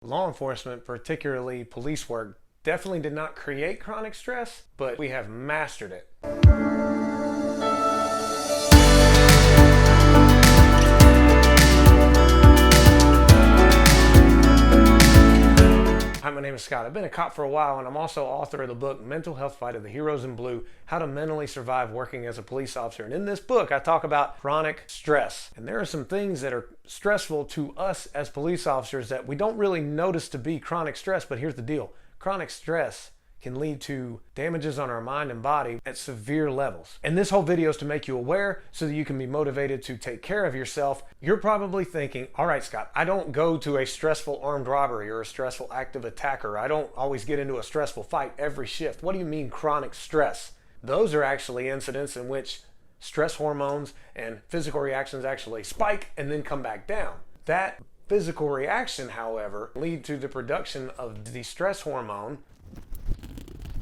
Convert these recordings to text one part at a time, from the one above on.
Law enforcement, particularly police work, definitely did not create chronic stress, but we have mastered it. Hi, my name is Scott. I've been a cop for a while, and I'm also author of the book Mental Health Fight of the Heroes in Blue: How to Mentally Survive Working as a Police Officer. And in this book, I talk about chronic stress. And there are some things that are stressful to us as police officers that we don't really notice to be chronic stress, but here's the deal. Chronic stress can lead to damages on our mind and body at severe levels. And this whole video is to make you aware so that you can be motivated to take care of yourself. You're probably thinking, all right, Scott, I don't go to a stressful armed robbery or a stressful active attacker. I don't always get into a stressful fight every shift. What do you mean chronic stress? Those are actually incidents in which stress hormones and physical reactions actually spike and then come back down. That physical reaction, however, lead to the production of the stress hormone.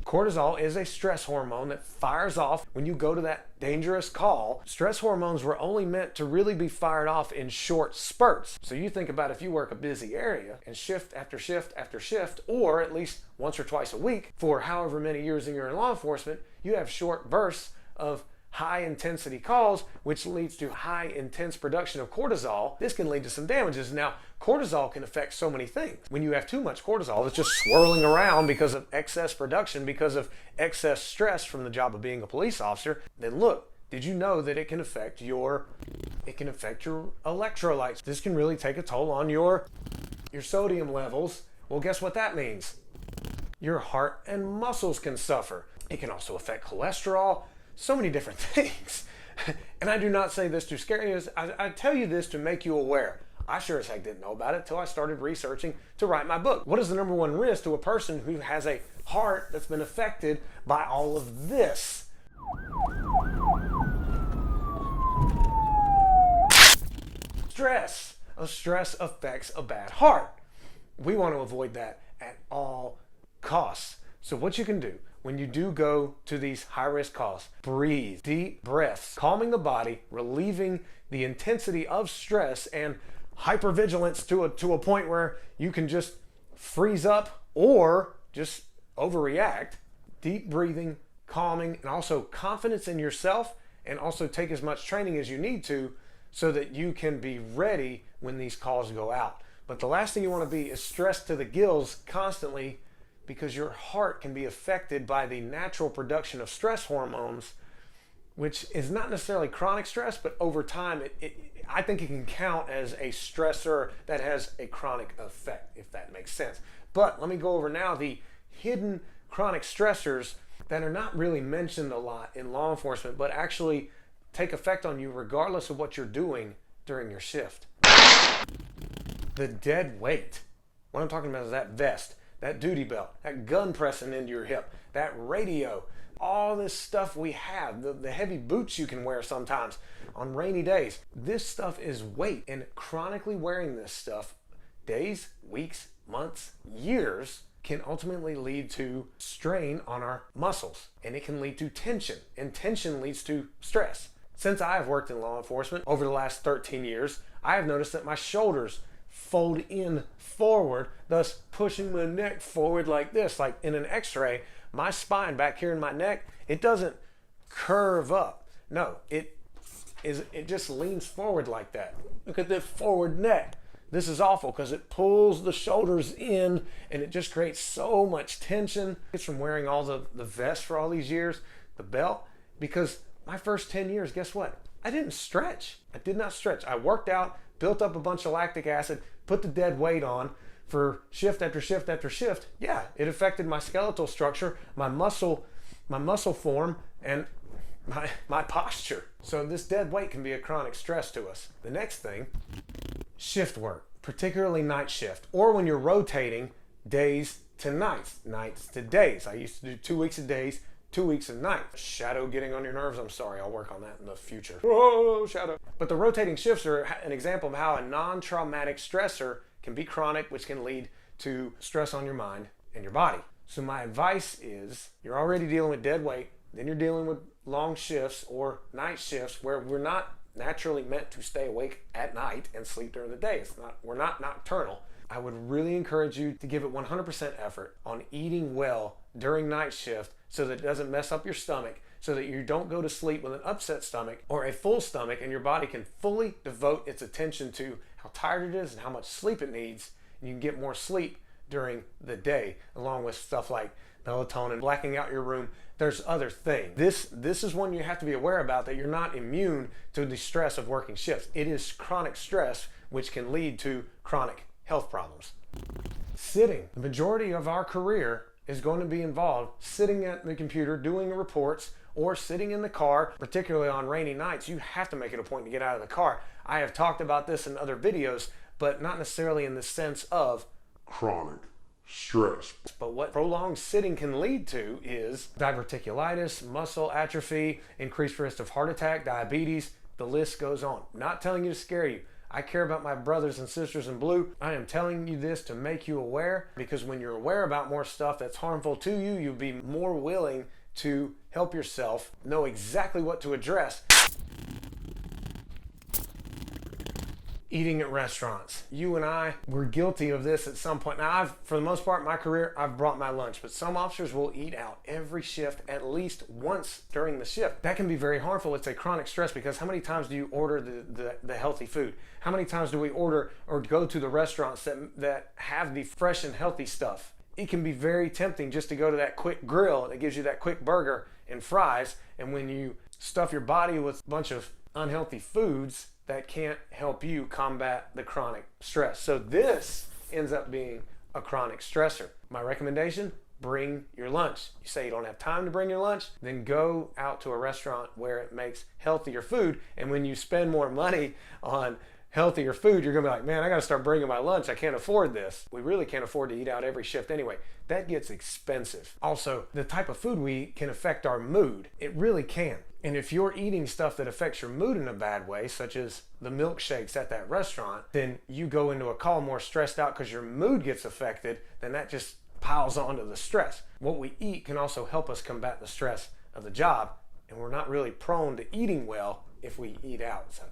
Cortisol is a stress hormone that fires off when you go to that dangerous call. Stress hormones were only meant to really be fired off in short spurts. So you think about if you work a busy area and shift after shift after shift, or at least once or twice a week for however many years you're in law enforcement, you have short bursts of high intensity calls, which leads to high intense production of cortisol. This can lead to some damages. Now, cortisol can affect so many things. When you have too much cortisol, it's just swirling around because of excess production, because of excess stress from the job of being a police officer, then look, did you know that it can affect your electrolytes? This can really take a toll on your sodium levels. Well, guess what that means? Your heart and muscles can suffer. It can also affect cholesterol. So many different things. And I do not say this to scare you. I tell you this to make you aware. I sure as heck didn't know about it until I started researching to write my book. What is the number one risk to a person who has a heart that's been affected by all of this? Stress. Stress affects a bad heart. We want to avoid that at all costs. So what you can do when you do go to these high-risk calls, breathe, deep breaths, calming the body, relieving the intensity of stress and hypervigilance to a point where you can just freeze up or just overreact. Deep breathing, calming, and also confidence in yourself, and also take as much training as you need to so that you can be ready when these calls go out. But the last thing you want to be is stressed to the gills constantly, because your heart can be affected by the natural production of stress hormones, which is not necessarily chronic stress, but over time, I think it can count as a stressor that has a chronic effect, if that makes sense. But let me go over now the hidden chronic stressors that are not really mentioned a lot in law enforcement, but actually take effect on you regardless of what you're doing during your shift. The dead weight. What I'm talking about is that vest, that duty belt, that gun pressing into your hip, that radio, all this stuff we have, the heavy boots you can wear sometimes on rainy days. This stuff is weight, and chronically wearing this stuff days, weeks, months, years can ultimately lead to strain on our muscles, and it can lead to tension, and tension leads to stress. Since I have worked in law enforcement over the last 13 years, I have noticed that my shoulders fold in forward, thus pushing my neck forward like this. Like in an x-ray, my spine back here in my neck, it doesn't curve up. No, it just leans forward like that. Look at the forward neck. This is awful because it pulls the shoulders in and it just creates so much tension. It's from wearing all the vests for all these years, the belt, because my first 10 years, guess what? I didn't stretch. I did not stretch. I worked out, built up a bunch of lactic acid, put the dead weight on for shift after shift after shift. Yeah, it affected my skeletal structure, my muscle form, and my posture. So this dead weight can be a chronic stress to us. The next thing, shift work, particularly night shift, or when you're rotating days to nights, nights to days. I used to do 2 weeks of days, 2 weeks of nights. Shadow getting on your nerves? I'm sorry, I'll work on that in the future. Oh, shadow. But the rotating shifts are an example of how a non-traumatic stressor can be chronic, which can lead to stress on your mind and your body. So my advice is, you're already dealing with dead weight, then you're dealing with long shifts or night shifts where we're not naturally meant to stay awake at night and sleep during the day. We're not nocturnal. I would really encourage you to give it 100% effort on eating well during night shift so that it doesn't mess up your stomach, so that you don't go to sleep with an upset stomach or a full stomach, and your body can fully devote its attention to how tired it is and how much sleep it needs. And you can get more sleep during the day, along with stuff like melatonin, blacking out your room. There's other things. This is one you have to be aware about, that you're not immune to the stress of working shifts. It is chronic stress which can lead to chronic health problems. Sitting. The majority of our career is going to be involved sitting at the computer doing reports or sitting in the car. Particularly on rainy nights, you have to make it a point to get out of the car. I have talked about this in other videos, but not necessarily in the sense of chronic stress. But what prolonged sitting can lead to is diverticulitis, muscle atrophy, increased risk of heart attack, diabetes. The list goes on. Not telling you to scare you. I care about my brothers and sisters in blue. I am telling you this to make you aware, because when you're aware about more stuff that's harmful to you, you'll be more willing to help yourself know exactly what to address. Eating at restaurants. You and I were guilty of this at some point. Now, for the most part, in my career, I've brought my lunch, but some officers will eat out every shift at least once during the shift. That can be very harmful. It's a chronic stress, because how many times do you order the healthy food? How many times do we order or go to the restaurants that have the fresh and healthy stuff? It can be very tempting just to go to that quick grill that gives you that quick burger and fries, and when you stuff your body with a bunch of unhealthy foods, that can't help you combat the chronic stress. So this ends up being a chronic stressor. My recommendation, bring your lunch. You say you don't have time to bring your lunch, then go out to a restaurant where it makes healthier food. And when you spend more money on healthier food, you're gonna be like, man, I gotta start bringing my lunch. I can't afford this. We really can't afford to eat out every shift anyway. That gets expensive. Also, the type of food we eat can affect our mood. It really can. And if you're eating stuff that affects your mood in a bad way, such as the milkshakes at that restaurant, then you go into a call more stressed out because your mood gets affected, then that just piles onto the stress. What we eat can also help us combat the stress of the job, and we're not really prone to eating well if we eat out. So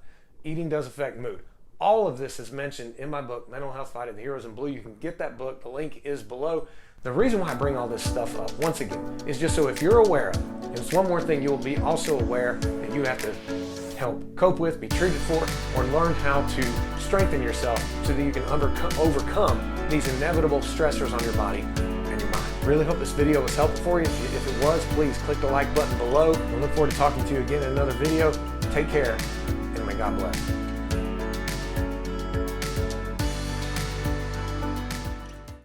eating does affect mood. All of this is mentioned in my book, Mental Health Fighting the Heroes in Blue. You can get that book. The link is below. The reason why I bring all this stuff up, once again, is just so if you're aware of it, and it's one more thing, you'll be also aware that you have to help cope with, be treated for, or learn how to strengthen yourself so that you can overcome these inevitable stressors on your body and your mind. Really hope this video was helpful for you. If it was, please click the like button below. I look forward to talking to you again in another video. Take care, and may God bless.